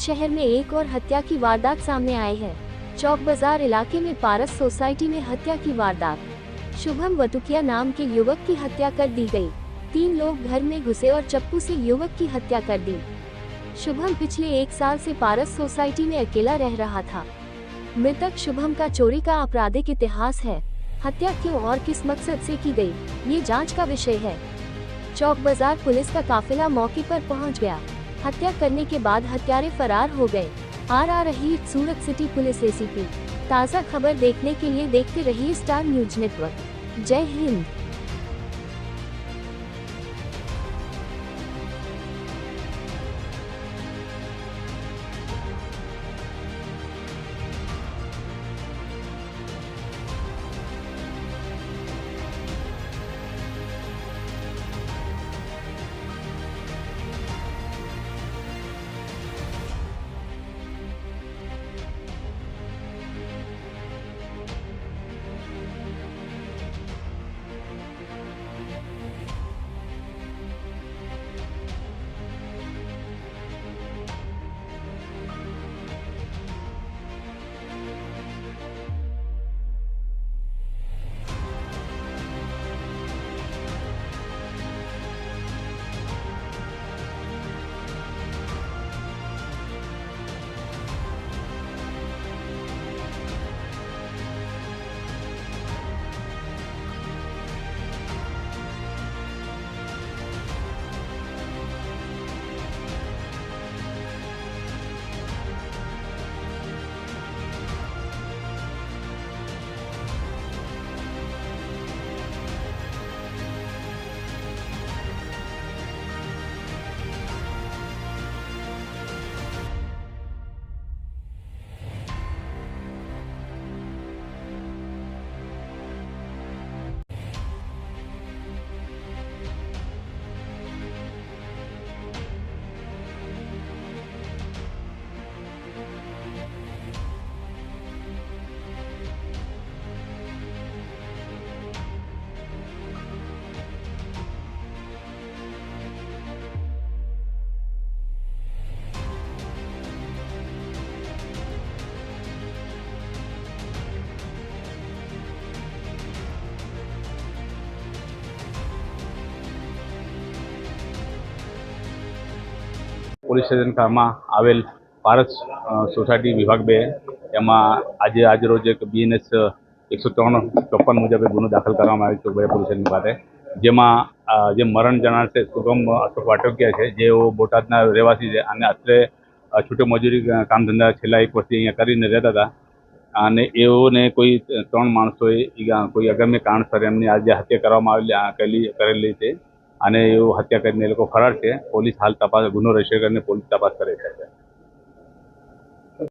शहर में एक और हत्या की वारदात सामने आई है। चौक बाजार इलाके में पारस सोसाइटी में हत्या की वारदात। शुभम वटुकिया नाम के युवक की हत्या कर दी गई। 3 लोग घर में घुसे और चप्पू से युवक की हत्या कर दी। शुभम पिछले 1 साल से पारस सोसाइटी में अकेला रह रहा था। मृतक शुभम का चोरी का आपराधिक इतिहास है। हत्या क्यों और किस मकसद से की गई, ये जांच का विषय है। चौक बाजार पुलिस का काफिला मौके पर पहुंच गया। हत्या करने के बाद हत्यारे फरार हो गए। आ रही सूरत सिटी पुलिस एसीपी। ताज़ा खबर देखने के लिए देखते रहिए स्टार न्यूज नेटवर्क। जय हिंद। પોલીસ સ્ટેશન ખામાં આવેલ પારસ સોસાયટી વિભાગ 2 એમાં આજરોજ એક BNS 153 મુજબ ગુનો દાખલ કરવામાં આવ્યો છે ચોકબાજા પોલીસ સ્ટેશન ખાતે, જેમાં જે મરણ જનાર છે શુભમ અશોક વાટોકિયા છે, જેઓ બોટાદના રહેવાસી છે અને અત્રે છૂટે મજૂરી કામ ધંધા છેલ્લા 1 વર્ષથી અહીંયા કરીને રહેતા હતા અને એઓને કોઈ 3 માણસોએ કોઈ અગમ્ય કારણસર એમની આજે હત્યા કરવામાં કરેલી છે અને એઓ હત્યા કરીને એ લોકો ફરાર છે। પોલીસ હાલ તપાસ ગુનો રજીસ્ટર કરીને પોલીસ તપાસ કરે છે।